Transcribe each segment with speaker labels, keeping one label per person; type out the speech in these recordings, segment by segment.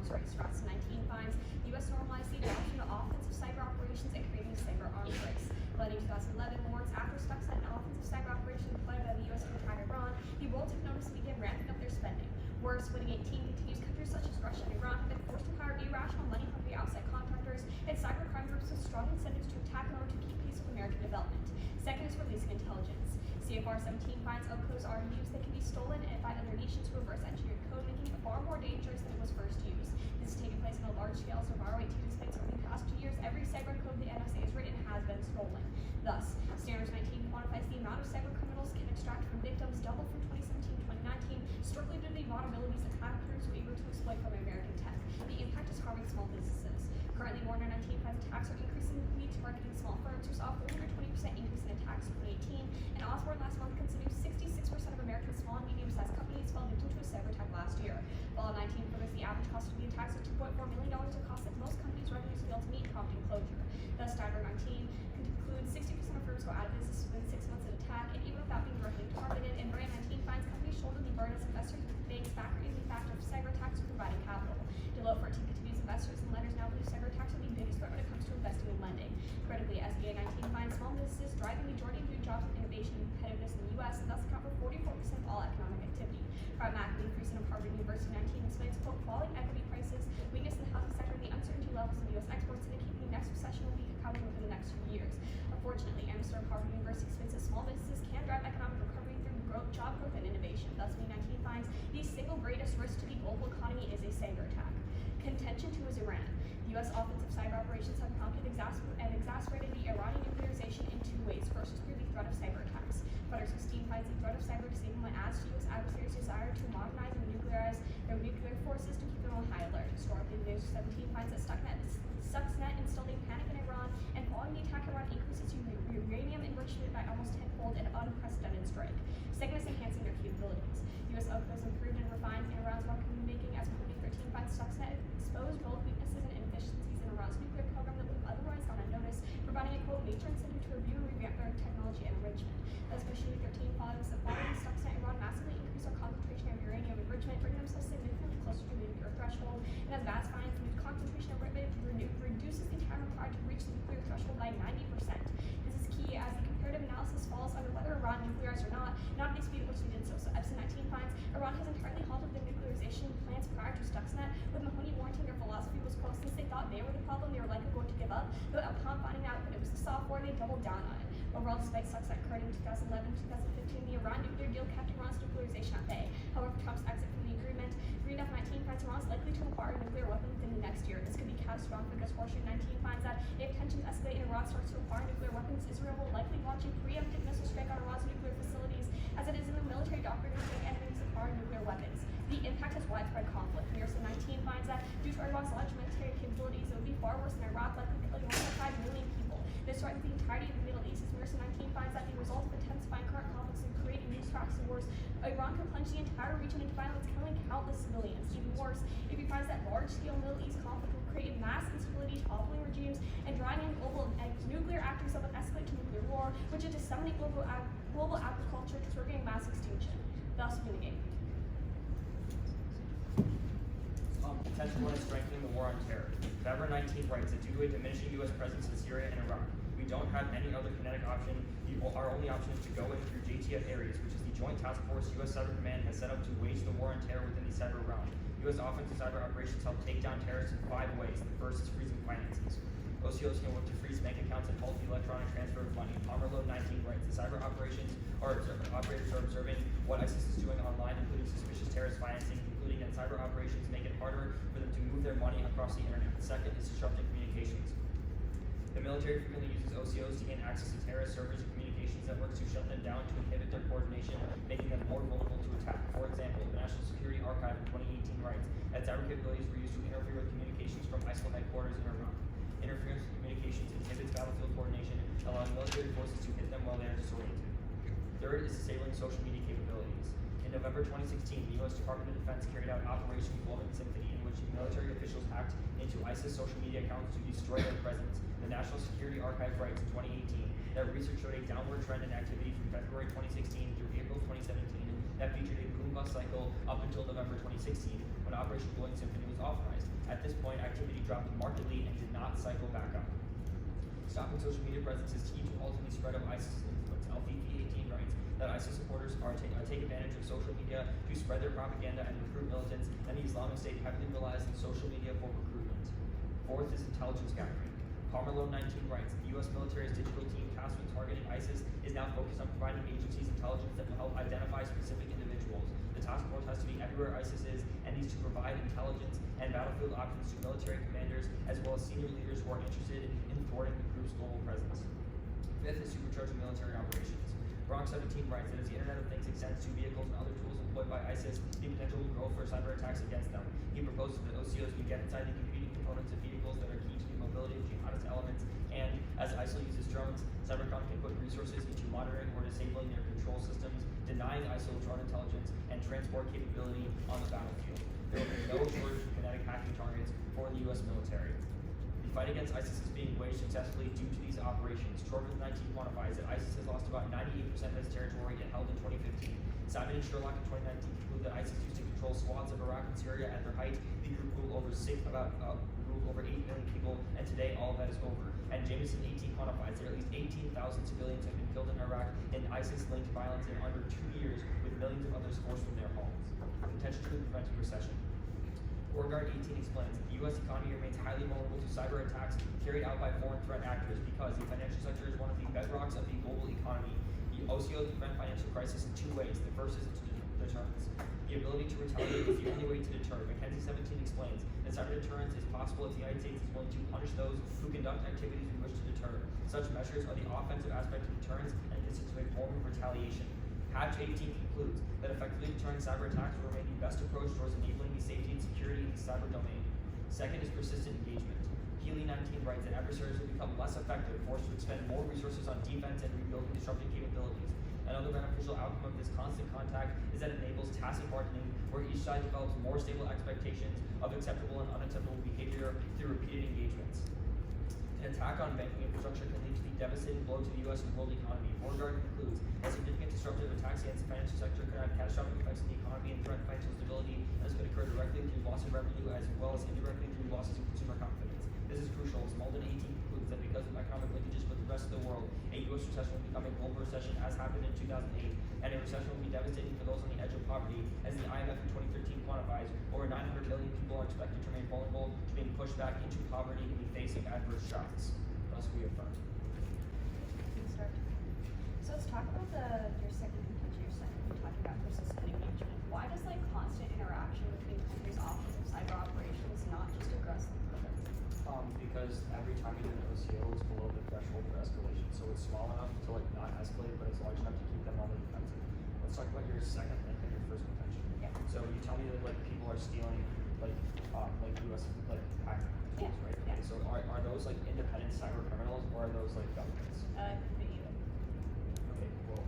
Speaker 1: arms race. Routes 19 finds the U.S. normalized the adoption of offensive cyber operations and creating a cyber arms race. But in 2011 warns after Stuxnet and offensive cyber operations deployed by the U.S. to attack Iran, the world took notice and began ramping up their spending. Worse, winning 18 continues, countries such as Russia and Iran have been forced to hire irrational money-hungry outside contractors and cybercrime groups with strong incentives to attack in order to keep pace with American development. Second is releasing intelligence. CFR 17 finds codes are used that can be stolen and by other nations to reverse engineered code, making it far more dangerous than it was first used. This is taking place on a large scale, so far, to despite over the past 2 years, every cyber code the NSA has written has been stolen. Thus, Standards 19 quantifies the amount of cyber criminals can extract from victims, doubled from 2017 to 2019, strictly due to the vulnerabilities attackers were able to exploit from American tech. The impact is harming small businesses. Currently, Warner 19 finds attacks are increasingly targeting small firms, who saw a 420% increase in attacks in 2018, and Osborne last month considered 66% of American small and medium-sized companies fell victim to a cyber attack last year. While 19 figures the average cost of the attacks was $2.4 million, a cost that most companies' revenues fail to meet, prompting closure. Thus, Standard 19 concludes 60% of firms go out of business within 6 months of attack, and even without being directly targeted. And Brand 19 finds companies shoulder the burden as investors, with banks factoring in the fact of cyber attacks are providing capital. Deloitte 14 continues investors and lenders now believe cyber attacks are the biggest threat when it comes to investing and lending. Critically, SBA 19 finds small businesses drive the majority of new jobs, innovation, and competitiveness in the U.S., and thus account for 44% of all economic activity. Private Mac recent of Harvard University 19 explains, quote, falling equity prices, weakness in the housing sector, and the uncertainty levels of U.S. exports indicating the next recession will be coming within the next few years. Unfortunately, Amster of Harvard University explains that small businesses can drive economic recovery through job growth and innovation. Thus, B19 finds the single greatest risk to the global economy is a cyber attack. Contention 2 is Iran. The U.S. offensive cyber operations have prompted and exacerbated the Iranian nuclearization in 2 ways. First is through the threat of cyber attacks. Predator 16 finds the threat of cyber disablement adds to U.S. adversaries' desire to modernize and nuclearize their nuclear forces to keep them on high alert. Historically, the 17 finds that Stuxnet instilled a panic in Iran, and following the attack, Iran increases uranium enrichment by almost tenfold, an unprecedented strike. Second is enhancing their capabilities. U.S. outputs improved and refined in Iran's weapon making, as 2013 finds Stuxnet exposed both weaknesses and inefficiencies in Iran's nuclear program that would have otherwise gone unnoticed, providing a quote major incentive to review and revamp their technology and enrichment. Thus, by 2013 follows that following Stuxnet, Iran massively increased their concentration of uranium enrichment, bringing themselves significantly closer to the nuclear threshold, and as vast finds the concentration of enrichment reduces the time required to reach the nuclear threshold by 90%. This is key as the comparative analysis falls under whether Iran nuclearized or not at the speed at which they did so. So Epson 19 finds Iran has entirely halted their nuclearization plans prior to Stuxnet, with Mahoney warranting their philosophy was, quote, since they thought they were the problem, they were likely going to give up, but upon finding out that it was the software, they doubled down on it. Overall, despite Stuxnet occurring in 2011-2015, the Iran nuclear deal kept Iran's nuclearization at bay. However, Trump's exit from the agreement, Green F 19 finds Iran is likely to acquire a nuclear weapon within the next year. This could be catastrophic, as Horseshoe 19 finds that if tensions escalate and Iran starts to acquire nuclear weapons, Israel will likely launch a preemptive missile strike on Iran's nuclear facilities, as it is in the military doctrine to make enemies acquire nuclear weapons. The impact has widespread conflict. Mearson 19 finds that due to Iran's large military capabilities, it would be far worse than Iraq, likely killing 1.5 million people. This threatens the entirety of the Middle East, as Mearson 19 finds that the result of intensifying current conflicts and creating new proxy wars, Iran can plunge the entire region into violence, killing countless civilians. Even worse, if he finds that large-scale Middle East conflict will create mass instability, toppling regimes, and driving in global nuclear actors that would escalate to nuclear war, which would disseminate global agriculture, triggering mass extinction, thus winning.
Speaker 2: Potential one is strengthening the war on terror. Fairmont 19 writes that due to a diminishing U.S. presence in Syria and Iraq, we don't have any other kinetic option. Our only option is to go in through JTF areas, which is the joint task force U.S. Cyber Command has set up to wage the war on terror within the cyber realm. U.S. offensive cyber operations help take down terrorists in 5 ways. The first is freezing finances. OCOs can work to freeze bank accounts and halt the electronic transfer of money. Armorload 19 writes the cyber operators are observing what ISIS is doing online, including suspicious terrorist financing, concluding that cyber operations make it harder for them to move their money across the internet. The second is disrupting communications. The military frequently uses OCOs to gain access to terrorist servers and communications networks to shut them down to inhibit their coordination, making them more vulnerable to attack. For example, the National Security Archive in 2018 writes that cyber capabilities were used to interfere with communications from ISIL headquarters in Iran. Interference with communications inhibits battlefield coordination, allowing military forces to hit them while they are disoriented. Third is disabling social media capabilities. In November 2016, the U.S. Department of Defense carried out Operation Golden Symphony, in which military officials hacked into ISIS social media accounts to destroy their presence. The National Security Archive writes in 2018 that research showed a downward trend in activity from February 2016 through April 2017 that featured a boom-bust cycle up until November 2016. when Operation Glowing Symphony was authorized. At this point, activity dropped markedly and did not cycle back up. Stopping social media presence is key to halting the spread of ISIS influence. Al-Fifi 18 writes that ISIS supporters take advantage of social media to spread their propaganda and recruit militants, and the Islamic State heavily relies on social media for recruitment. Fourth is intelligence gathering. Carmelo 19 writes, the U.S. military's digital team tasked with targeting ISIS is now focused on providing agencies intelligence that will help identify specific individuals. The task force has to be everywhere ISIS is and needs to provide intelligence and battlefield options to military commanders as well as senior leaders who are interested in thwarting the group's global presence. Fifth is supercharging military operations. Bronx 17 writes that as the Internet of Things extends to vehicles and other tools employed by ISIS, the potential will grow for cyber attacks against them. He proposes that OCOs can get inside the computing components of vehicles that are key to the mobility of jihadist elements, and as ISIL uses drones, Cybercom can put resources into monitoring or disabling their control systems, denying ISIL drone intelligence and transport capability on the battlefield. There will be no shortage of kinetic hacking targets for the U.S. military. The fight against ISIS is being waged successfully due to these operations. Schroeder 19 quantifies that ISIS has lost about 98% of its territory it held in 2015. Simon and Sherlock in 2019 conclude that ISIS used to control swaths of Iraq and Syria at their height. The group ruled over 8 million people, and today all of that is over. And Jameson 18 quantifies that at least 18,000 civilians have been killed in Iraq in ISIS-linked violence in under 2 years, with millions of others forced from their homes, potentially preventing recession. Orgard 18 explains that the U.S. economy remains highly vulnerable to cyber attacks carried out by foreign threat actors because the financial sector is one of the bedrocks of the global economy. The OCO can prevent financial crisis in 2 ways. The first is deterrence. The ability to retaliate is the only way to deter. Mackenzie 17 explains that cyber deterrence is possible if the United States is willing to punish those who conduct activities we wish to deter. Such measures are the offensive aspect of deterrence and consist of a form of retaliation. Hatch 18 concludes that effectively deterring cyber attacks will remain the best approach towards enabling the safety and security in the cyber domain. Second is persistent engagement. Healy 19 writes that adversaries will become less effective, forced to expend more resources on defense and rebuilding disruptive capabilities. Another beneficial outcome of this constant contact is that it enables tacit hardening, where each side develops more stable expectations of acceptable and unacceptable behavior through repeated engagements. An attack on banking infrastructure can lead to the devastating blow to the U.S. and world economy. Orgard concludes that significant disruptive attacks against the financial sector could have catastrophic effects on the economy and threaten financial stability, and this could occur directly through loss of revenue as well as indirectly through losses in consumer confidence. This is crucial, as Malden 18 concludes that because of economic linkages with the rest of the world, a U.S. recession will become a global recession as happened in 2008, and a recession will be devastating for those on the edge of poverty, as the IMF in 2013 quantifies over 900 million people are expected to remain vulnerable to being pushed back into poverty in the face of adverse shocks. Thus we affirm.
Speaker 1: So let's talk about your second contention. You're talking about persistent engagement. Why does constant interaction between countries' offensive cyber operations not just aggressively prohibit?
Speaker 2: Because every time you do an OCO, it's below the threshold for escalation. So it's small enough to not escalate, but it's large enough to keep them on the defensive. Let's talk about your second link and your first contention.
Speaker 1: Yeah.
Speaker 2: So you tell me that people are stealing US hacking tools, right?
Speaker 1: Yeah.
Speaker 2: Okay, so are those independent cyber criminals or are those governments? Okay, well,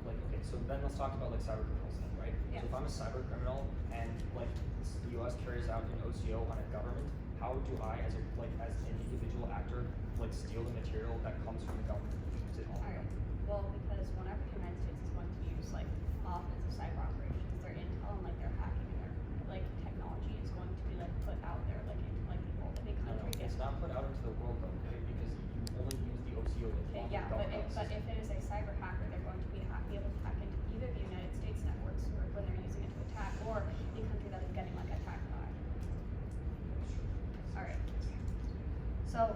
Speaker 2: okay, so then let's talk about cyber criminals then, right?
Speaker 1: Yeah.
Speaker 2: So if I'm a cyber criminal and the US carries out an OCO on a government, how do I, as an individual actor, steal the material that comes from the government? Is it all the government?
Speaker 1: Well, because whenever the United States is going to use offensive cyber operations, their intel and their hacking and their technology is going to be put out there into people in the country.
Speaker 2: No, it's not put out into the world though, okay? Because you only use the OCO as
Speaker 1: Okay,
Speaker 2: long as
Speaker 1: yeah,
Speaker 2: the
Speaker 1: but
Speaker 2: government
Speaker 1: if it is a cyber hacker, they're going to be able to hack into either the United States networks or when they're using it to attack, or the country that is getting attacked by. Alright. So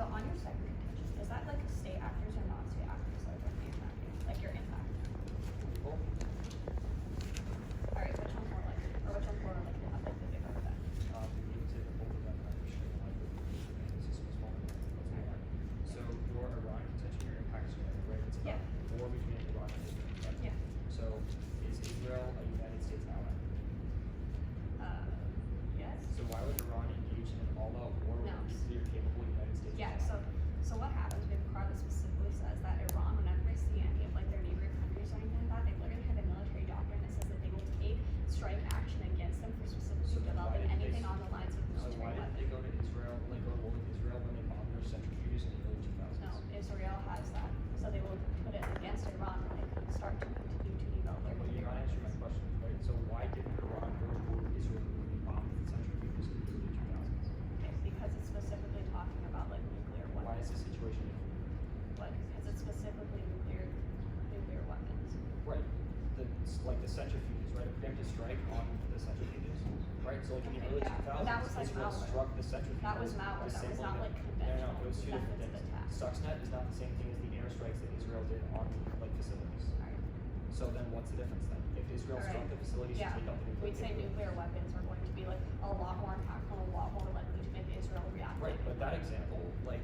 Speaker 1: on your second contention, is that state actors or non-state actors?
Speaker 2: like the centrifuges, right? A preemptive strike on the centrifuges, right? So like in the early
Speaker 1: Yeah,
Speaker 2: 2000s,
Speaker 1: that was like
Speaker 2: Israel
Speaker 1: malware.
Speaker 2: struck the centrifuges.
Speaker 1: That was malware. That was not like
Speaker 2: No,
Speaker 1: conventional
Speaker 2: it was two different
Speaker 1: methods
Speaker 2: things.
Speaker 1: of attack.
Speaker 2: Stuxnet is not the same thing as the airstrikes that Israel did on like facilities.
Speaker 1: Alright.
Speaker 2: So then what's the difference then? If Israel struck the facilities
Speaker 1: Yeah,
Speaker 2: to take out the nuclear
Speaker 1: we'd say
Speaker 2: capability.
Speaker 1: nuclear weapons are going to be like a lot more impactful and a lot more likely to make Israel react.
Speaker 2: Right, but that example, like,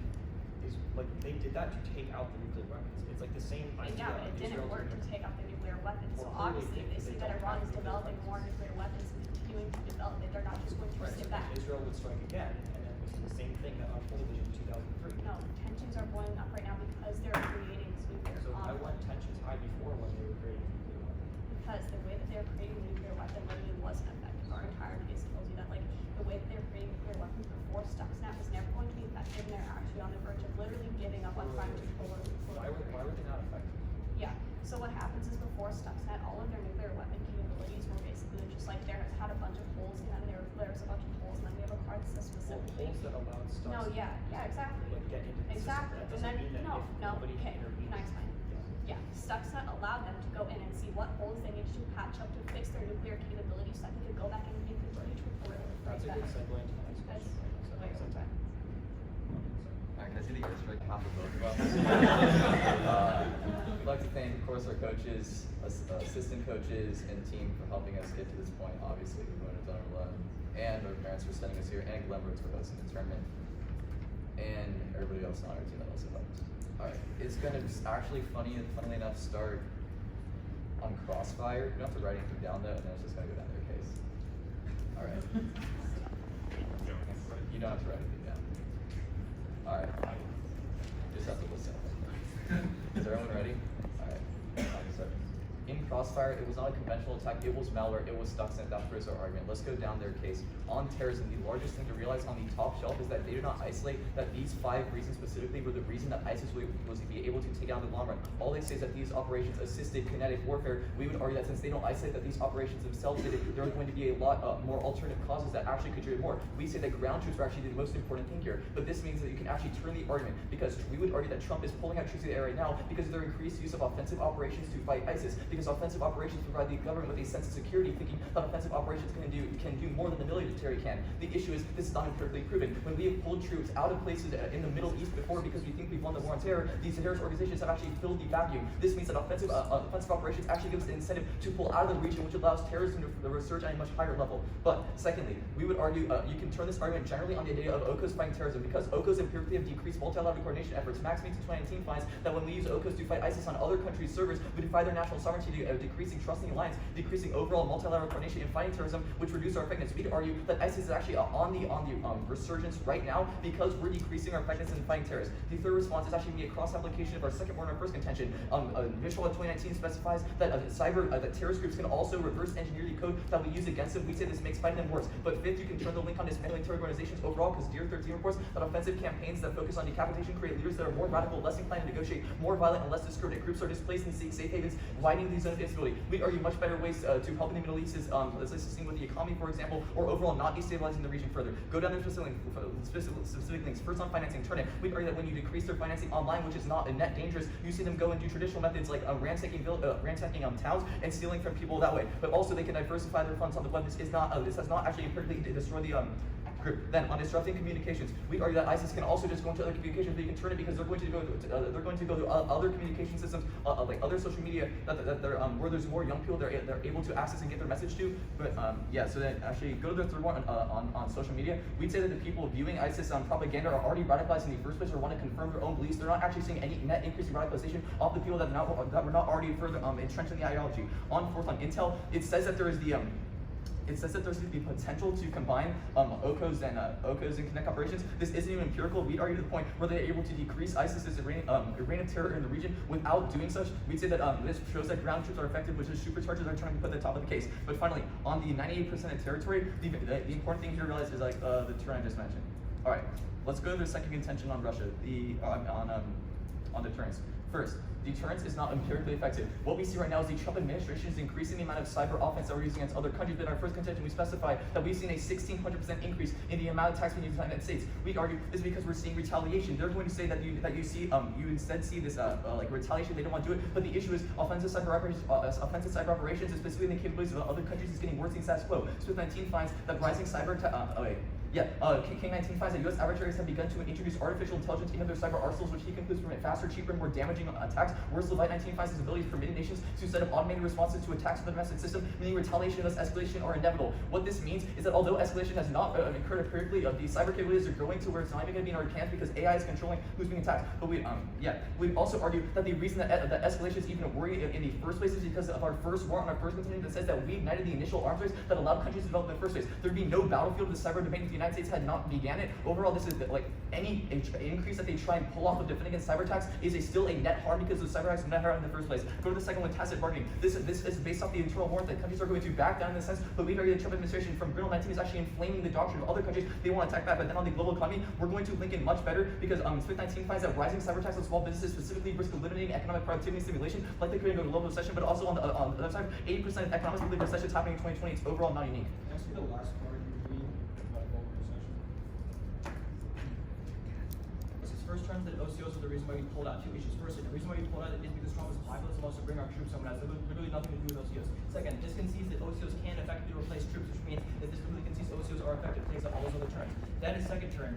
Speaker 2: is like they did that to take out the nuclear weapons. It's like the same idea.
Speaker 1: Yeah, but it
Speaker 2: of
Speaker 1: didn't
Speaker 2: Israel
Speaker 1: work to
Speaker 2: doing-
Speaker 1: take out the nuclear weapons. So
Speaker 2: Well, clearly
Speaker 1: obviously, if they see that
Speaker 2: don't
Speaker 1: Iran
Speaker 2: have
Speaker 1: is
Speaker 2: nuclear
Speaker 1: developing
Speaker 2: weapons.
Speaker 1: more nuclear weapons and continuing to develop it, they're not just going to
Speaker 2: Right,
Speaker 1: sit
Speaker 2: so then
Speaker 1: back.
Speaker 2: Israel would strike again, and then we see the same thing that unfolded in 2003.
Speaker 1: No, tensions are boiling up right now because they're creating this nuclear
Speaker 2: So why
Speaker 1: conflict.
Speaker 2: weren't tensions high before when they were creating a nuclear weapon?
Speaker 1: Because the way that they're creating the nuclear weapon literally wasn't effective. Our entire case tells you that, like, the way that they're creating nuclear weapons before Stuxnet was never going to be effective, and they're actually on the verge of literally giving up on trying to pull a
Speaker 2: Why were they not effective?
Speaker 1: Yeah. So what happens is before Stuxnet, all of their nuclear weapon capabilities were basically just like there had a bunch of holes, and then there was a bunch of holes, and then we have a card that says specifically.
Speaker 2: Holes that allowed Stuxnet
Speaker 1: No, yeah, exactly.
Speaker 2: like get into the
Speaker 1: Exactly.
Speaker 2: system. That
Speaker 1: And then
Speaker 2: doesn't mean that if nobody
Speaker 1: okay,
Speaker 2: intervenes.
Speaker 1: can I explain? Yeah, Stuxnet allowed them to go in and see what holes they needed to patch up to fix their nuclear capabilities, so that they could go back and continue to
Speaker 2: That's a
Speaker 1: proliferate
Speaker 2: good segue into the next
Speaker 1: That's
Speaker 2: question. So
Speaker 1: wait,
Speaker 2: that's
Speaker 1: okay.
Speaker 3: Alright, can I see the airstrike half of both of us? I'd like to thank, of course, our coaches, assistant coaches, and team for helping us get to this point. Obviously, we wouldn't have done it alone. And our parents for sending us here, and Glenbrooks for hosting the tournament. And everybody else on our team that also helped. Alright, it's gonna actually, funnily enough, start on Crossfire. You don't have to write anything down though, and then it's just gonna go down their case. Alright. You don't have to write anything down. Alright. Just have to listen. Is everyone ready? Alright. I can start. In Crossfire, it was not a conventional attack, it was malware, it was Stuxnet. That proves our argument. Let's go down their case. On terrorism, the largest thing to realize on the top shelf is that they do not isolate that these 5 reasons specifically were the reason that ISIS was to be able to take down the long run. All they say is that these operations assisted kinetic warfare. We would argue that since they don't isolate that these operations themselves did it, there are going to be a lot more alternative causes that actually contribute more. We say that ground troops are actually the most important thing here, but this means that you can actually turn the argument, because we would argue that Trump is pulling out troops in the air right now because of their increased use of offensive operations to fight ISIS, because offensive operations provide the government with a sense of security, thinking that offensive operations can do more than the military can. The issue is this is not empirically proven. When we have pulled troops out of places in the Middle East before because we think we've won the war on terror, these terrorist organizations have actually filled the vacuum. This means that offensive operations actually give us the incentive to pull out of the region, which allows terrorism to resurge at a much higher level. But secondly, we would argue you can turn this argument generally on the idea of OCOs fighting terrorism, because OCOs empirically have decreased multilateral coordination efforts. Max Means 2019 finds that when we use OCOs to fight ISIS on other countries' servers, we defy their national sovereignty, decreasing trusting alliance, decreasing overall multilateral coordination in fighting terrorism, which reduce our effectiveness. We'd argue that ISIS is actually on the resurgence right now because we're decreasing our effectiveness in fighting terrorists. The third response is actually going to be a cross-application of our second one and our first contention. Visual 2019 specifies that that terrorist groups can also reverse engineer the code that we use against them. We say this makes fighting them worse. But fifth, you can turn the link on dismantling terror organizations overall, because Dear 13 reports that offensive campaigns that focus on decapitation create leaders that are more radical, less inclined to negotiate, more violent, and less discriminate. Groups are displaced and seek safe havens, widening the zone of instability. We argue much better ways to help in the Middle East is assisting with the economy, for example, or overall not destabilizing the region further. Go down there specific links. First on financing, turn it. We argue that when you decrease their financing online, which is not a net dangerous, you see them go and do traditional methods like ransacking towns and stealing from people that way. But also they can diversify their funds on the web. This has not actually empirically destroyed the group. Then on disrupting communications, we argue that ISIS can also just go into other communications, but you can turn it because they're going to go to other communication systems, like other social media where there's more young people they're able to access and get their message to. But yeah, so then actually go to the third one on social media. We'd say that the people viewing ISIS propaganda are already radicalized in the first place or want to confirm their own beliefs. They're not actually seeing any net increase in radicalization of the people that were not already further entrenched in the ideology. On fourth on Intel, it says that there is the there's the potential to combine OCOs and connect operations. This isn't even empirical. We'd argue to the point where they're able to decrease ISIS's reign of terror in the region without doing such. We'd say that this shows that ground troops are effective, which is superchargers are trying to put at the top of the case. But finally, on the 98% of territory, the important thing here to realize is like the terrain I just mentioned. All right, let's go to the second contention on Russia, on deterrence. First, deterrence is not empirically effective. What we see right now is the Trump administration is increasing the amount of cyber offense that we're using against other countries. But in our first contention, we specify that we've seen a 1,600% increase in the amount of attacks being used in the United States. We argue this is because we're seeing retaliation. They're going to say that you instead see this like retaliation. They don't want to do it. But the issue is offensive cyber operations, and specifically in the capabilities of other countries, is getting worse in status quo. Swift 19 finds that rising cyber King-19 finds that U.S. adversaries have begun to introduce artificial intelligence into their cyber arsenals, which he concludes permit faster, cheaper, and more damaging attacks. Worse, Levite 19 finds its ability to permit nations to set up automated responses to attacks of the domestic system, meaning retaliation and thus escalation are inevitable. What this means is that although escalation has not occurred empirically, the cyber capabilities are growing to where it's not even going to be in our hands because AI is controlling who's being attacked. But we also argue that the reason that escalation is even worrying in the first place is because of our first war on our first continent that says that we ignited the initial arms race that allowed countries to develop in the first place. There'd be no battlefield of the cyber domain if the United States had not began it. Overall, this is like any increase that they try and pull off of defending against cyber attacks is still a net harm because the cyber attacks are net harm in the first place. Go to the second one, tacit bargaining. This is based off the internal warrant that countries are going to back down in this sense, but we've argued the Trump administration from Grinnell 19 is actually inflaming the doctrine of other countries. They want to attack back, but then on the global economy, we're going to link in much better because Swift 19 finds that rising cyber attacks on small businesses specifically risk eliminating economic productivity and stimulation, likely creating a global recession, but also on the other side, 80% of economics believe recession is happening in 2020. It's overall not unique.
Speaker 4: Can I see the last part you read about global recession?
Speaker 2: His first term that OCOs are the reason why we pulled out two issues. First, the reason why we pulled out is because Trump was populist and wants to bring our troops home. It has literally nothing to do with OCOs. Second, this concedes that OCOs can effectively replace troops, which means that this completely concedes OCOs are effective, takes up all those other terms. Then his second term,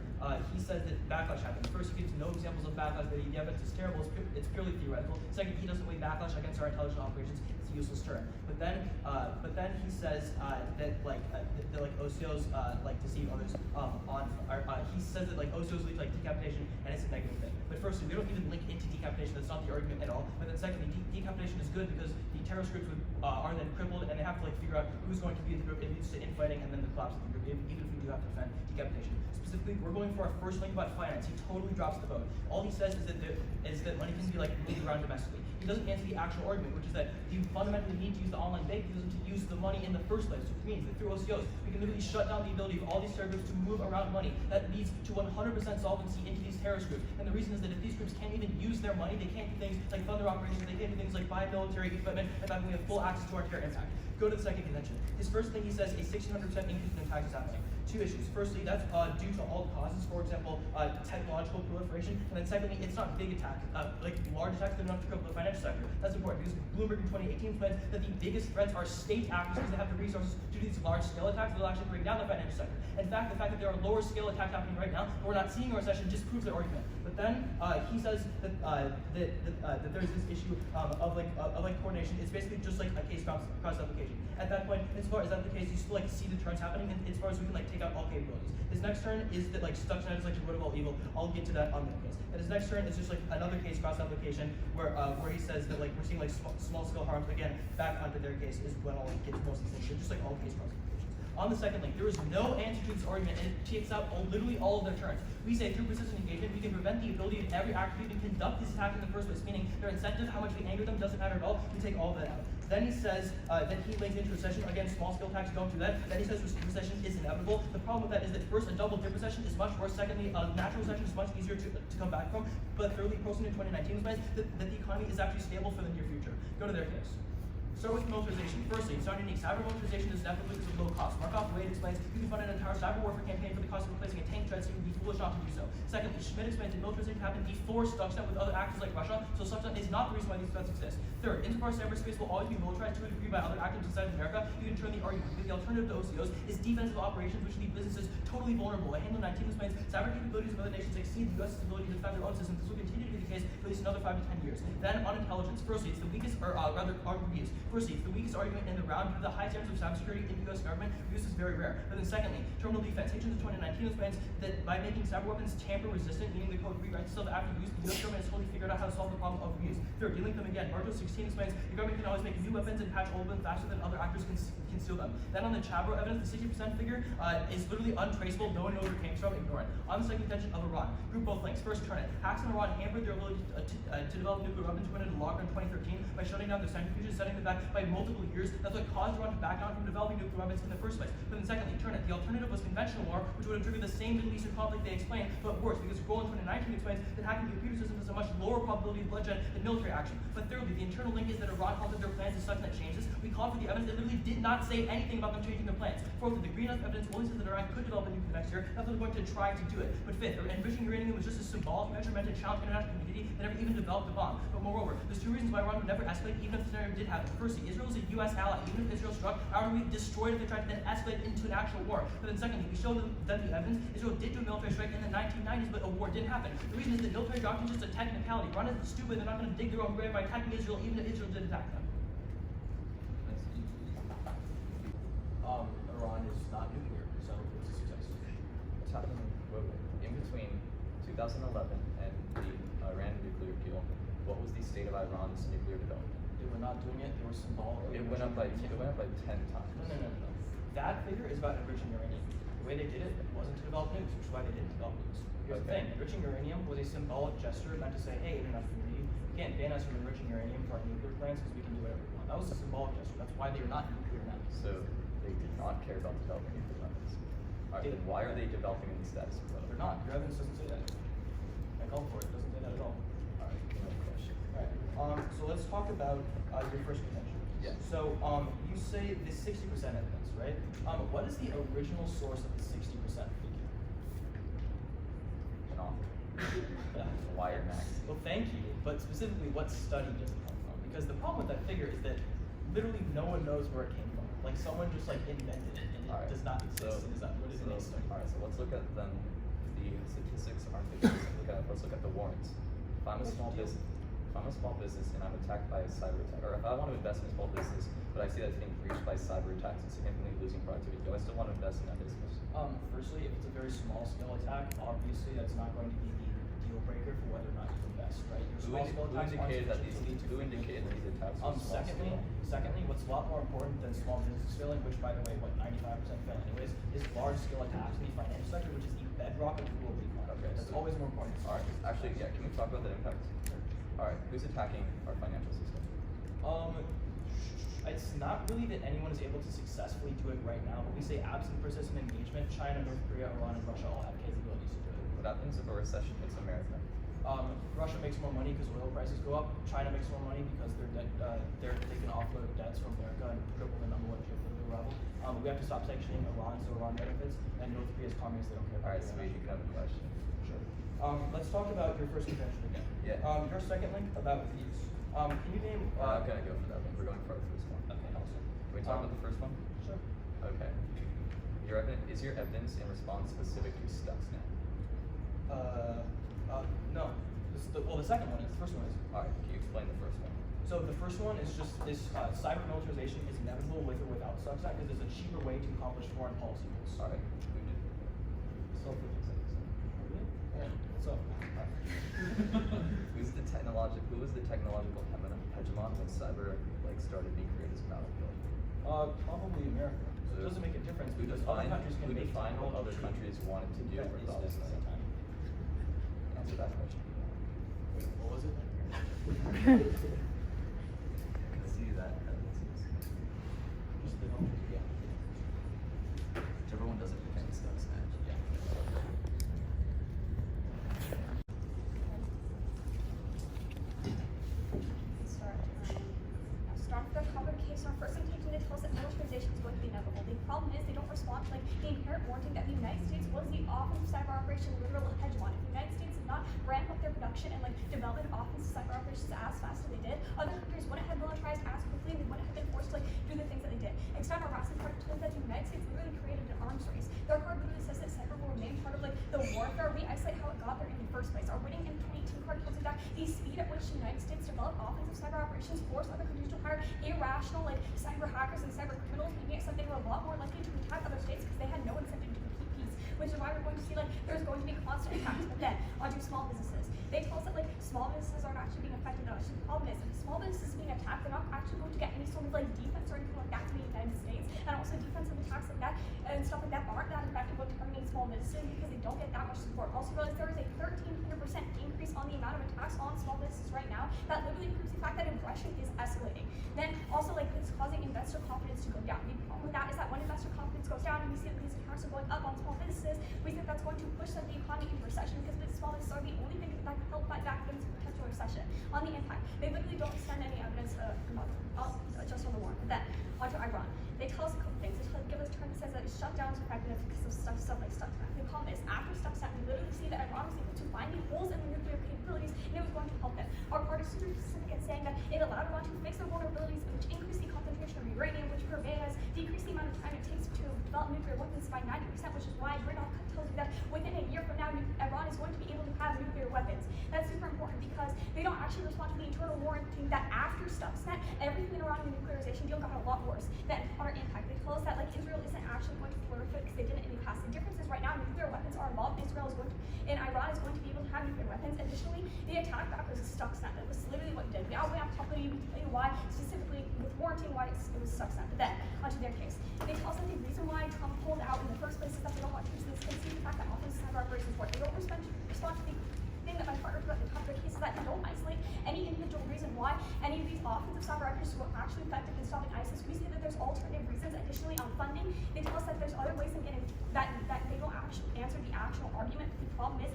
Speaker 2: he says that backlash happens. First, he gives no examples of backlash, that the evidence is terrible, it's purely theoretical. Second, he doesn't weigh backlash against our intelligence operations. It's a useless term. But then he says that OCOs like deceive others he says that like OCOs lead to like decapitation, and it's a negative thing. But firstly, we don't even link into decapitation. That's not the argument at all. But then secondly, decapitation is good because the terrorist groups are then crippled, and they have to like figure out who's going to be the group. It leads to infighting and then the collapse of the group, even if we do have to defend decapitation. Specifically, we're going for our first link about finance. He totally drops the vote. All he says is that money can be like moved around domestically. He doesn't answer the actual argument, which is that you fundamentally need to use the online bank to use the money in the first place, which means that through OCOs, we can literally shut down the ability of all these terror groups to move around money. That leads to 100% solvency into these terrorist groups. And the reason is that if these groups can't even use their money, they can't do things like fund their operations, they can't do things like buy military equipment, and that we have full access to our terror impact. Go to the second contention. His first thing he says, a 1,600% increase in attacks is happening. Two issues. Firstly, that's due to all causes, for example, technological proliferation, and then secondly, it's not big attacks, like large attacks that are enough to cripple the financial sector. That's important because Bloomberg in 2018 claims that the biggest threats are state actors because they have the resources to do these large-scale attacks that will actually bring down the financial sector. In fact, the fact that there are lower-scale attacks happening right now, and we're not seeing a recession, disproves their argument. But then he says that there's this issue of coordination. It's basically just like a case cross-application. At that point, as far as that's the case, you still like see the turns happening, and as far as we can like take out all capabilities. His next turn is that like Stuxnet is like the root of all evil. I'll get to that on that case. And his next turn is just like another case cross-application where he says that like we're seeing like small-scale harms again back onto their case is when I'll get to most of these things. So just like all case cross-applications. On the second link, there is no answer to this argument, and it takes out literally all of their turns. We say through persistent engagement, we can prevent the ability of every actor to even conduct this attack in the first place, meaning their incentive, how much we anger them, doesn't matter at all. We take all of that out. Then he says that he links into recession. Again, small-scale attacks don't do that. Then he says recession is inevitable. The problem with that is that first, a double-dip recession is much worse. Secondly, a natural recession is much easier to come back from. But thirdly, posting in 2019 explains that the economy is actually stable for the near future. Go to their case. Start with militarization. Firstly, it's not unique. Cyber militarization is inevitable because of low cost. Markov Wade explains you can fund an entire cyber warfare campaign for the cost of replacing a tank tread, so you would be foolish not to do so. Secondly, Schmidt explains that militarization happened before Stuxnet with other actors like Russia, so Stuxnet is not the reason why these threats exist. Third, insofar as cyberspace will always be militarized to a degree by other actors inside of America, you can turn the argument that the alternative to OCOs is defensive operations, which leave businesses totally vulnerable. A handle 19 explains cyber capabilities of other nations exceed the U.S.'s ability to defend their own systems. This will continue to be the case for at least another 5 to 10 years. Then on intelligence, firstly, it's the weakest, Firstly, it's the weakest argument in the round due to the high standards of cybersecurity in the U.S. government. Use is very rare. But then secondly, terminal defense. Hitchens in 2019 explains that by making cyber weapons tamper-resistant, meaning the code rewrites itself after use, the U.S. government has totally figured out how to solve the problem of reuse. Third, dealing with them again. Marshall 16 explains the government can always make new weapons and patch old ones faster than other actors can steal them. Then on the Chabro evidence, the 60% figure is literally untraceable. No one knows where it came from. Ignore it. On the second contention of Iran, group both links. First, turn it. Hacks in Iran hampered their ability to develop nuclear weapons when it logged in 2013 by shutting down their centrifuges, setting them back
Speaker 5: attack by multiple years. That's what caused Iran to back down from developing nuclear weapons in the first place. But then secondly, turn it. The alternative was conventional war, which would have triggered the same Middle Eastern conflict they explained, but worse, because Golan 2019 explains that hacking computer systems has a much lower probability of bloodshed than military action. But thirdly, the internal link is that Iran halted their plans to such that changes. We called for the evidence that literally did not say anything about them changing their plans. Fourthly, the green evidence only says that Iran could develop a nuclear next year. That's what they're going to try to do it. But fifth, enriching uranium was just a symbolic measure meant to challenge the international community that never even developed a bomb. But moreover, there's two reasons why Iran would never escalate even if the scenario did happen. Firstly, Israel is a US ally. Even if Israel struck, Iran would be destroyed if they tried to then escalate into an actual war. But then secondly, we showed them the evidence. Israel did do a military strike in the 1990s, but a war didn't happen. The reason is that military doctrine is just a technicality. Iran is stupid. They're not going to dig their own grave by attacking Israel, even if Israel did attack them.
Speaker 3: Iran is not nuclear, so it's a success. What's happening in between 2011 and the Iran nuclear deal? What was the state of Iran's nuclear development?
Speaker 5: They were not doing it. They were symbolic.
Speaker 3: It went up by 10 times.
Speaker 5: No. That figure is about enriching uranium. The way they did it wasn't to develop nukes, which is why they didn't develop nukes. Here's the thing: enriching uranium was a symbolic gesture meant to say, "Hey, international community, you can't ban us from enriching uranium for our nuclear plants because we can do whatever we want." That was a symbolic gesture. That's why they are not nuclear now.
Speaker 3: So they did not care about developing nuclear weapons. Alright, then why are they developing in the status quo?
Speaker 5: They're not. Your evidence doesn't say that. I called for it. It doesn't say that at all.
Speaker 3: Alright, another question.
Speaker 5: Alright. So let's talk about your first contention.
Speaker 3: Yeah.
Speaker 5: So you say the 60% evidence, right? What is the original source of the 60% figure?
Speaker 3: An author. Wired Max.
Speaker 5: Well, thank you. But specifically, what study does it come from? Because the problem with that figure is that literally no one knows where it came from. Like someone just like invented it, and it does not exist. It is not what is in a study.
Speaker 3: Alright, so let's look at then the statistics aren't the let's look at the warrants. If I'm a small business and I'm attacked by a cyber attack, or if I want to invest in a small business, but I see that it's being breached by cyber attacks and significantly losing productivity, do I still want to invest in that business?
Speaker 5: Firstly, if it's a very small scale attack, obviously that's not going to be the deal breaker for whether or not you invest, right? Your small scale attacks
Speaker 3: Who indicated that these attacks were small
Speaker 5: Secondly, what's a lot more important than small business failing, which by the way, 95% fail anyways, is large scale attacks in the financial sector, which is the bedrock of the global economy.
Speaker 3: Okay,
Speaker 5: That's always more important.
Speaker 3: Alright, actually, yeah, can we talk about that impact? Alright, who's attacking our financial system?
Speaker 5: It's not really that anyone is able to successfully do it right now, but we say absent persistent engagement, China, North Korea, Iran, and Russia all have capabilities to do it.
Speaker 3: What happens if a recession hits America?
Speaker 5: Russia makes more money because oil prices go up. China makes more money because they can offload debts from America and triple the number one geopolitical rival. We have to stop sanctioning Iran so Iran benefits, and North Korea's communists, they don't care about
Speaker 3: Alright, so you can have a question.
Speaker 5: Sure. Let's talk about your first contention again.
Speaker 3: Yeah.
Speaker 5: Your second link about thieves. Can you name?
Speaker 3: I'm gonna go for that one. We're going for the first one.
Speaker 5: Okay, awesome.
Speaker 3: Can we talk about the first one?
Speaker 5: Sure.
Speaker 3: Okay. Is your evidence in response specific to Stuxnet?
Speaker 5: No. The second one is. The first one is.
Speaker 3: Alright, can you explain the first one?
Speaker 5: So the first one is just this cyber militarization is inevitable with or without Stuxnet because there's a cheaper way to accomplish foreign policy goals.
Speaker 3: Alright, who did? Still 15 seconds.
Speaker 5: Yeah. So.
Speaker 3: Who was the technological hegemon when cyber started being created as a battlefield?
Speaker 5: Probably America. So it doesn't make a difference because other countries can make
Speaker 3: what other countries wanted to do regardless of the time? Answer that question.
Speaker 5: Wait, what was it?
Speaker 3: I can see that evidence.
Speaker 5: Just the numbers, yeah.
Speaker 3: Whichever one doesn't contain Stuxnet.
Speaker 5: Yeah.
Speaker 1: Start with the cover case. Our first intention to tell us that militarization is going to be inevitable. The problem is they don't respond to the inherent warning that the United States was the offensive cyber operation literal hegemon. If the United States had not ramped up their production and developed offensive cyber operations as fast as they did, other countries wouldn't have militarized as quickly and they wouldn't have been forced to do the things that they did. Instead, our Rasmussen part told that the United States literally created an arms race. Their card literally says that cyber will remain part of the warfare. We isolate how it got there in the first place. Our winning in 2018 card tells you that the speed at which the United States developed offensive cyber operations forced other countries to hire irrational cyber hackers and cyber criminals, making it so they were a lot more likely to attack other states because they had no incentive to keep peace, which is why we're going to see there's going to be constant attacks. But then onto small businesses. They tell us that small businesses aren't actually being affected. No, the problem is if small businesses being attacked, they're not actually going to get any sort of defense or anything like that in the United States, and also defensive attacks like that and stuff like that aren't that effective with targeting small businesses because they don't get that much support. Also realize there is a 1,300% increase on the amount of attacks on small businesses right now. That literally proves the fact that aggression is escalating. Then also like it's causing investor confidence to go down. The problem with that is that when investor confidence goes down and we see that these tariffs are going up on small businesses, we think that's going to push the economy into recession because the small businesses are the only thing that can help fight back against potential recession. On the impact, they literally don't send any evidence just on the war. Then onto Iran. They tell us a couple things. They give us a term that says that shutdowns are effective because of stuff like Stuxnet. The problem is after Stuxnet, we literally see that Iran was able to find the holes in the nuclear capabilities and it was going to help them. Our part is super specific in saying that it allowed Iran to fix their vulnerabilities, which increased the concentration of uranium, which prevents decrease the amount of time it takes to develop nuclear weapons by 90%, which is why Bernard tells you that within a year from now, Iran is going to be able to have nuclear weapons. That's super important because they don't actually respond to the internal warranty that after Stuxnet, everything around the nuclearization deal got a lot worse. Then on our impact, they tell us that like Israel isn't actually going to proliferate because they didn't in the past. The difference is right now nuclear weapons are involved. And Iran is going to be able to have nuclear weapons. Additionally, the attack back was Stuxnet. That was literally what it did. We outweigh on top of you, we tell you why, specifically with warranting why it was Stuxnet. But then, onto their case. They tell us that the reason why Trump pulled out in the first place is that they don't want to use this concede the fact that offensive cyber operations work. They don't respond to the thing that my partner put at the top of their case is that they don't isolate any individual reason why any of these offensive cyber operations were actually effective in stopping ISIS. We see that there's alternative reasons. Additionally, on funding, they tell us that there's other ways of getting that they don't actually answer the actual argument. The problem is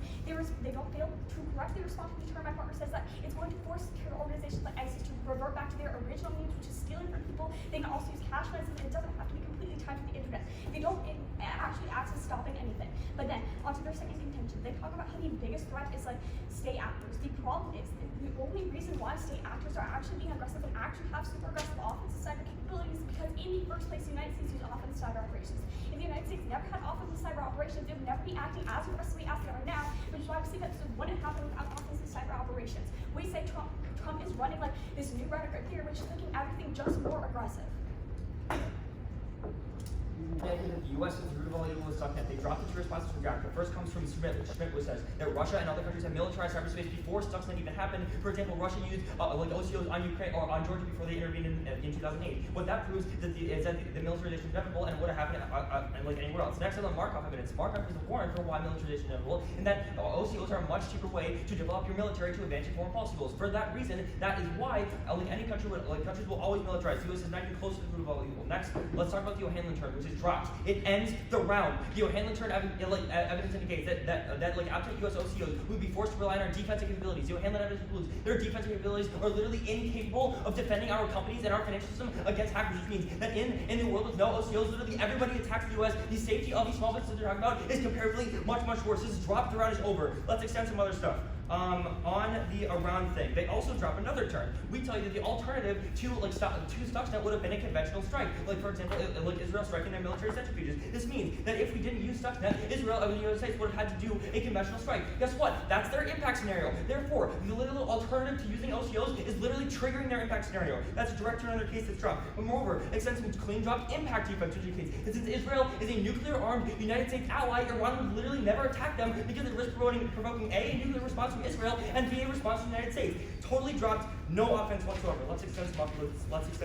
Speaker 1: they don't fail to correctly respond to the term. My partner says that it's going to force terror organizations like ISIS to revert back to their original means, which is stealing from people. They can also use cash mechanisms, and it doesn't have to be completely tied to the internet. They don't actually access stopping anything. But then, onto their second contention, they talk about how the biggest threat is like state actors. The problem is the only reason why state actors are actually being aggressive and actually have super aggressive offensive cyber capabilities is because in the first place, the United States used offensive cyber operations. If the United States never had offensive cyber operations, they would never be acting as aggressively as they are now, which is why we see that this wouldn't happen without offensive cyber operations. We say Trump is running like this new rhetoric right here, which is making everything just more aggressive.
Speaker 2: The U.S. is the root of all evil with Stuxnet. They dropped the two responses from Jack. The first comes from Schmidt, which says that Russia and other countries have militarized cyberspace before Stuxnet even happened. For example, Russia used like OCOs on Ukraine or on Georgia before they intervened in 2008. What that proves is that the militarization is inevitable and would have happened like anywhere else. Next on the Markov evidence. Markov is the warrant for why militarization is inevitable, and that OCOs are a much cheaper way to develop your military to advance your foreign policy goals. For that reason, that is why like any country countries will always militarize. The U.S. is not even close to the root of all evil. Next, let's talk about the O'Hanlon term, which is dropped. It ends the round. The O'Hanlon term evidence indicates that like absent U.S. OCOs would be forced to rely on our defensive capabilities. The O'Hanlon evidence concludes their defensive capabilities are literally incapable of defending our companies and our financial system against hackers, which means that in the world with no OCOs, literally everybody attacks the U.S. The safety of these small businesses they're talking about is comparatively much worse. This is dropped, the round is over. Let's extend some other stuff. On the around thing, they also drop another term. We tell you that the alternative to Stuxnet would have been a conventional strike, like for example, like Israel striking their military centrifuges. This means that if we didn't use Stuxnet, Israel and the United States would have had to do a conventional strike. Guess what? That's their impact scenario. Therefore, the little alternative to using OCOs is literally triggering their impact scenario. That's a direct turn on their case that's dropped. But moreover, it sends some clean dropped impact defense to the case. And since Israel is a nuclear-armed United States ally, Iran would literally never attack them because it risks provoking a nuclear response from Israel and B, a response from the United States. Totally dropped, no offense whatsoever. Let's extend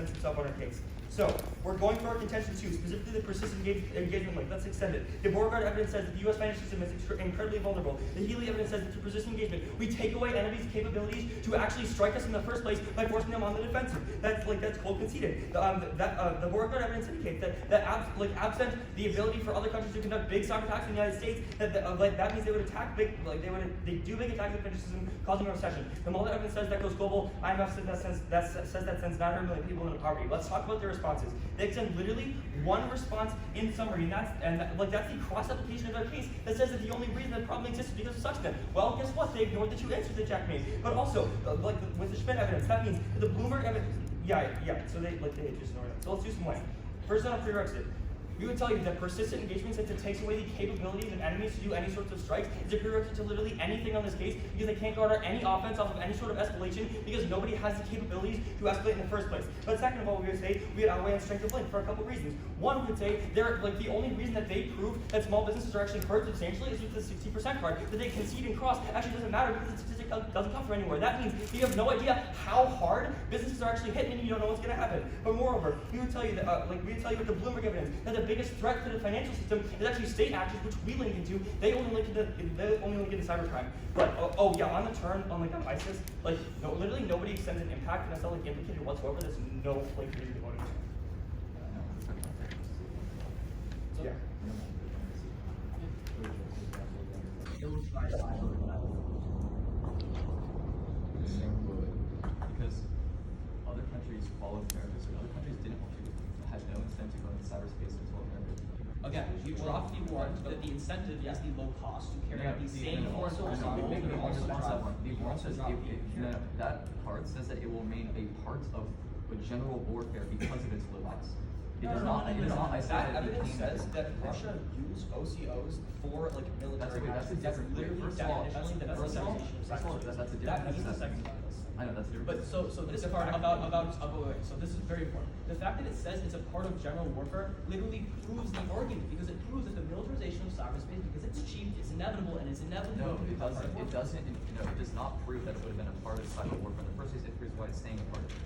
Speaker 2: some stuff on our case. So, we're going for our contention 2, specifically the persistent engagement link. Let's extend it. The Beauregard evidence says that the U.S. financial system is incredibly vulnerable. The Healy evidence says that through persistent engagement, we take away enemies' capabilities to actually strike us in the first place by forcing them on the defensive. That's cold conceded. The Beauregard evidence indicates that absent the ability for other countries to conduct big cyber attacks in the United States, that means they would attack they do big attacks in the financial system, causing a recession. The Mulder evidence says that goes global. IMF says that sends 900 million people into poverty. Let's talk about their responses. They extend literally one response in summary, and that's the cross-application of their case that says that the only reason the problem exists is because of Stuxnet. Well, guess what? They ignored the two answers that Jack made. But also, with the Schmidt evidence, that means that the Bloomberg evidence, so they just ignored it. So let's do some way. First on a prerequisite. We would tell you that persistent engagement, since it takes away the capabilities of enemies to do any sorts of strikes, is a prerequisite to literally anything on this case, because they can't garner any offense off of any sort of escalation, because nobody has the capabilities to escalate in the first place. But second of all, we would say we would outweigh on strength of link for a couple reasons. One, we would say the only reason that they prove that small businesses are actually hurt substantially is with the 60% card. That they concede and cross actually doesn't matter because the statistic doesn't come from anywhere. That means you have no idea how hard businesses missiles are actually hit, meaning you don't know what's going to happen. But moreover, we would tell you that, we would tell you with the Bloomberg evidence that the biggest threat to the financial system is actually state actors, which we link into. They only link into cybercrime. But on the turn on like on ISIS, like no, literally nobody extended an impact, and that's not like implicated whatsoever. There's no place for you to go to.
Speaker 4: Yeah.
Speaker 3: Because other countries followed America, so other countries didn't want to, had no incentive to go into cyberspace until America.
Speaker 6: Again, you dropped the warrant, but the incentive is the low cost to carry out the same warrant.
Speaker 3: That part says that it will remain a part of a general warfare because of its low cost. It does not isolate
Speaker 6: That
Speaker 3: it
Speaker 6: evidence
Speaker 3: between
Speaker 6: says that Russia used OCOs for like military.
Speaker 3: That's a different.
Speaker 6: First of all, that's a different
Speaker 3: second. I know that's a different.
Speaker 6: But so this part about so this is very important. The fact that it says it's a part of general warfare literally proves the argument because it proves that the militarization of cyberspace, because it's cheap, it's inevitable, and it's inevitable.
Speaker 3: No, it doesn't. It doesn't. No, it does not prove that it would have been a part of cyber warfare in the first place. It proves why it's staying a part of it.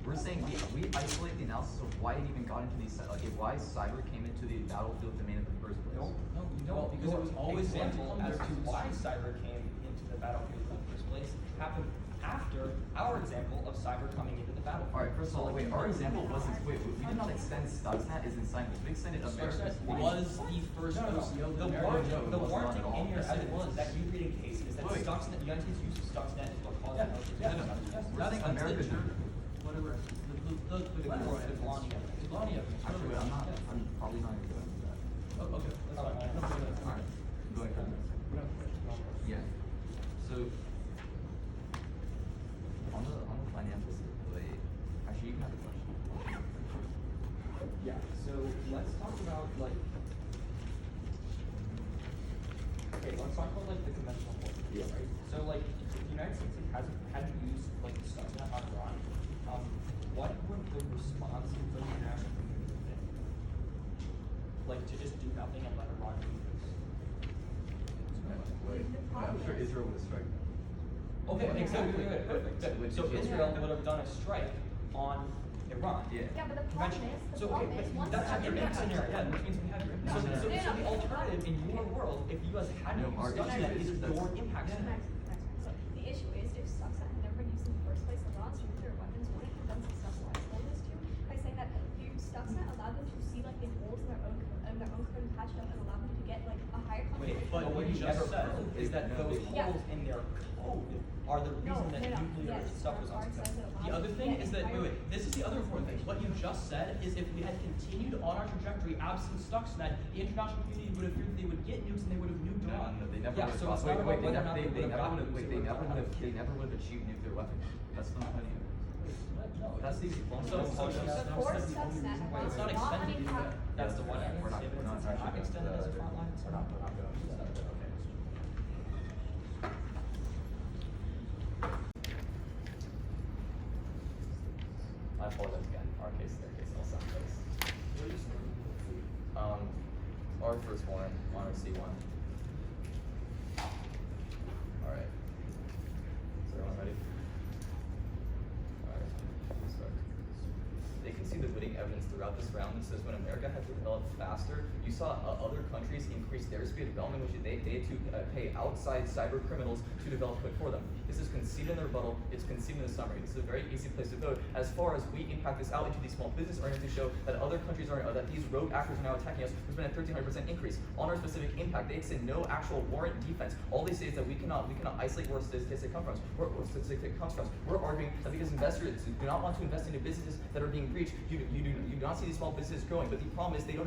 Speaker 3: We're saying we isolate the analysis of why it even got into these, why cyber came into the battlefield domain in the first place.
Speaker 6: No, you don't, because it was always example as to why cyber came into the battlefield in the first place happened after our example of cyber coming into the battlefield.
Speaker 3: All right, first of all, wait, our example wasn't, we did not extend Stuxnet as in science, we extended America.
Speaker 6: Was the first OCO.
Speaker 2: The warranting in your evidence that you read in case is that
Speaker 3: Wait.
Speaker 2: Stuxnet, the United States use of Stuxnet is what caused the military.
Speaker 3: We're saying America should.
Speaker 6: Whatever. The Glani evidence.
Speaker 3: Actually, wait, I'm probably not even going to that.
Speaker 6: Oh, okay, that's fine.
Speaker 3: Alright, go ahead. Yeah. So on the financial wait, actually you can have a question.
Speaker 2: Yeah, so let's talk about like let's talk about like the conventional warfare,
Speaker 3: Yeah.
Speaker 2: right? So like if the United States hadn't used like Stuxnet on Iran, what would the response of the international community have been? Like to just do nothing and let Iran do this?
Speaker 3: I'm sure Israel would strike.
Speaker 2: Okay, exactly. Perfect. So Israel would have done a strike on Iran.
Speaker 3: Yeah.
Speaker 1: Yeah, but the problem is, once
Speaker 2: that's
Speaker 1: cyber
Speaker 2: your
Speaker 1: attacks
Speaker 2: scenario.
Speaker 1: happen-
Speaker 2: Which means we have your
Speaker 3: No,
Speaker 2: so
Speaker 3: no,
Speaker 2: the
Speaker 1: no.
Speaker 2: alternative in your world, if you guys hadn't
Speaker 3: No, our
Speaker 2: used Stuxnet,
Speaker 3: issue
Speaker 2: is
Speaker 3: is
Speaker 2: your
Speaker 3: that's-
Speaker 2: impact scenario.
Speaker 1: So the issue is if Stuxnet had never been used in the first place, Iran's nuclear weapons wouldn't have been successful. I told this to you by saying that Stuxnet allowed them to see like the holes in their own code and patch it up and allow them to get like a higher
Speaker 6: Wait,
Speaker 1: concentration.
Speaker 6: but what you just said
Speaker 2: is that those
Speaker 1: Yeah.
Speaker 2: holes in their code are the reason that nuclear
Speaker 1: Yes,
Speaker 2: stuff was
Speaker 1: our says
Speaker 2: unsuccessful.
Speaker 1: it allows
Speaker 6: The other
Speaker 1: them to
Speaker 6: thing
Speaker 1: get
Speaker 6: is that,
Speaker 1: higher-
Speaker 6: wait, this is the other important thing. What you just said is if we had continued on our trajectory absent Stuxnet, the international community would have feared they would get nukes and they would have nuked Iran.
Speaker 3: No, they never
Speaker 2: Yeah,
Speaker 3: would
Speaker 2: so
Speaker 3: have.
Speaker 2: it's
Speaker 3: Wait,
Speaker 2: not
Speaker 3: wait,
Speaker 2: about whether or not they would've gotten it,
Speaker 3: wait, they never would have achieved nuclear weapons. That's not funny. That's the
Speaker 6: So
Speaker 1: Before Stuxnet,
Speaker 6: Wait, it's not
Speaker 1: Iran
Speaker 6: extended
Speaker 1: any
Speaker 6: either.
Speaker 2: That's the one.
Speaker 3: We're not actually
Speaker 2: extended as a front line.
Speaker 3: We're not going to do that. Okay. I apologize again. Our case, their case, all sound case. Our first warrant on our C1. Alright. Is everyone ready? Alright, let's start. They can see the winning evidence throughout this round. It says when America had to develop faster, you saw other countries increase their speed of development, which they had to pay outside cyber criminals to develop code for them. This is conceded in the rebuttal, it's conceded in the summary. This is a very easy place to vote. As far as we impact this out into these small business earnings to show that other countries are, that these rogue actors are now attacking us, there's been a 1,300% increase. On our specific impact, they say no actual warrant defense. All they say is that we cannot isolate where statistic comes from. We're arguing that because investors do not want to invest into businesses that are being breached, you do not see these small businesses growing. But the problem is in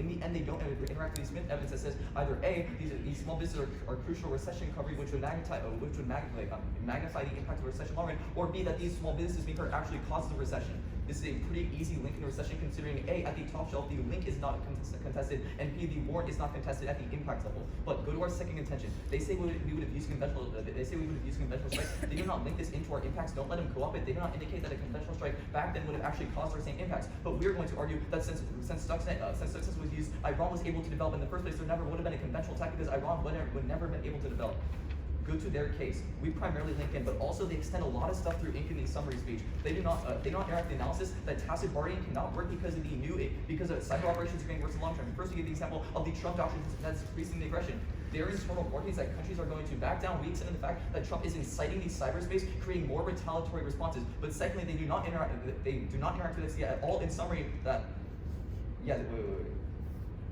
Speaker 3: the end they don't interact with these Smith evidence that says either A, these small businesses are crucial recession recovery, which would magnify the impact of recession long run, or B, that these small businesses being hurt actually causes the recession. This is a pretty easy link in a recession, considering A, at the top shelf, the link is not contested, and B, the warrant is not contested at the impact level. But go to our second contention. They say we would have used conventional. Strikes. They do not link this into our impacts. Don't let them co-op it. They do not indicate that a conventional strike back then would have actually caused our same impacts. But we're going to argue that since Stuxnet was used, Iran was able to develop in the first place. There never would have been a conventional attack because Iran would never been able to develop. go to their case. We primarily link in, but also they extend a lot of stuff through ink in the summary speech. They do not interact the analysis that tacit bargaining cannot work because of cyber operations are getting worse in the long term. First, we give the example of the Trump doctrine that's increasing the aggression. There is internal warnings that countries are going to back down weeks into the fact that Trump is inciting the cyberspace, creating more retaliatory responses. But secondly, they do not interact. They do not interact with this at all. In summary, that yeah, wait.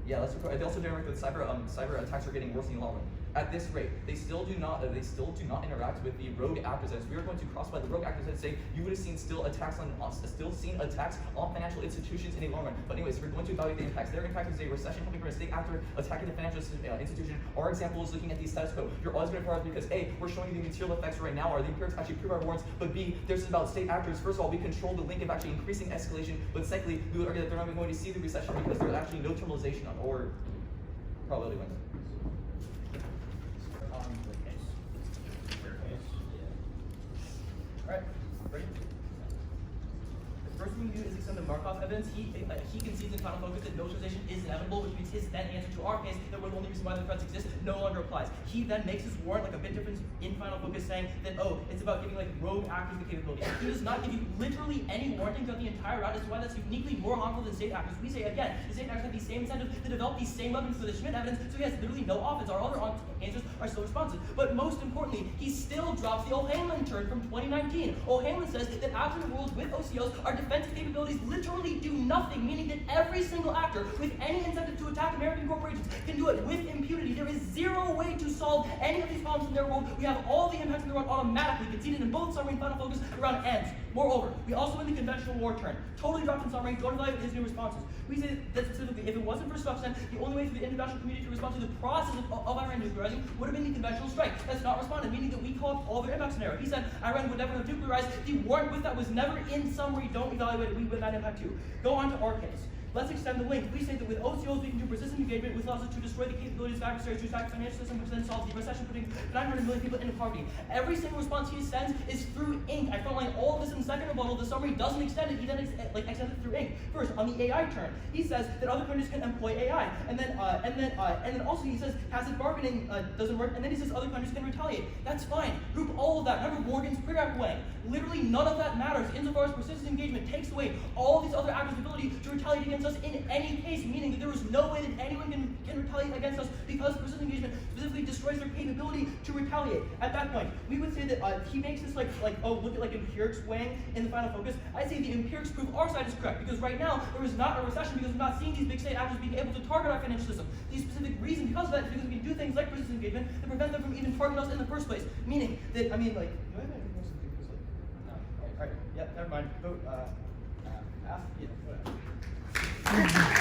Speaker 3: Yeah, they also interact with cyber attacks are getting worse in the long run. At this rate, they still do not interact with the rogue actors. As we are going to cross by the rogue actors and say you would have seen attacks on financial institutions in a long run. But anyways, we're going to evaluate the impacts. Their impact is a recession coming from a state actor attacking the financial institution. Our example is looking at the status quo. You're always going to pause because A, we're showing you the material effects right now. Are the empirics actually prove our warrants? But B, there's about state actors. First of all, we control the link of actually increasing escalation. But secondly, we would argue that they're not even going to see the recession because there's actually no terminalization or probability wins.
Speaker 5: Alright, ready? The first thing we do is extend the Markov evidence. He concedes in final focus that militarization is inevitable, which means his then answer to our case that we're the only reason why the threats exist no longer applies. He then makes his warrant like a bit different in final focus, saying that it's about giving like rogue actors the capability. He does not give you literally any warranting throughout the entire route as to why that's uniquely more harmful than state actors. We say again, the state actors have the same incentive to develop these same weapons for the Schmidt evidence, so he has literally no offense. Our other answers are still responsive. But most importantly, he still drops the O'Hanlon turn from 2019. O'Hanlon says that after the worlds with OCOs, our defensive capabilities literally do nothing, meaning that every single actor with any incentive to attack American corporations can do it with impunity. There is zero way to solve any of these problems in their world. We have all the impacts in the world automatically conceded in both summary and final focus around ends. Moreover, we also win the conventional war turn. Totally dropped in summary, don't evaluate his new responses. We say that specifically, if it wasn't for Stuxnet, the only way for the international community to respond to the process of Iran nuclearizing would have been the conventional strike. That's not responded, meaning that we call up all their impact scenario. He said Iran would never have nuclearized. The warrant with that was never in summary. Don't evaluate it. We win that impact too. Go on to our case. Let's extend the link. We say that with OCOs we can do persistent engagement, which allows us to destroy the capabilities of adversaries to attack the financial system, which then solves the recession, putting 900 million people into poverty. Every single response he sends is through ink. I frontline all of this in the second rebuttal. The summary doesn't extend it. He then extends it through ink. First, on the AI turn, he says that other countries can employ AI, and then also he says tacit bargaining doesn't work, and then he says other countries can retaliate. That's fine. Group all of that. Remember Morgan's pre-outweigh. Literally none of that matters insofar as persistent engagement takes away all these other actors' ability to retaliate against us in any case, meaning that there is no way that anyone can retaliate against us because persistent engagement specifically destroys their capability to retaliate. At that point, we would say that he makes this look at empirics weighing in the final focus. I'd say the empirics prove our side is correct because right now there is not a recession because we're not seeing these big state actors being able to target our financial system. The specific reason because of that is because we can do things like persistent engagement that prevent them from even targeting us in the first place. Meaning that, do I have anything else to do? No. Alright, yeah, never mind. Vote, F? Yeah, whatever.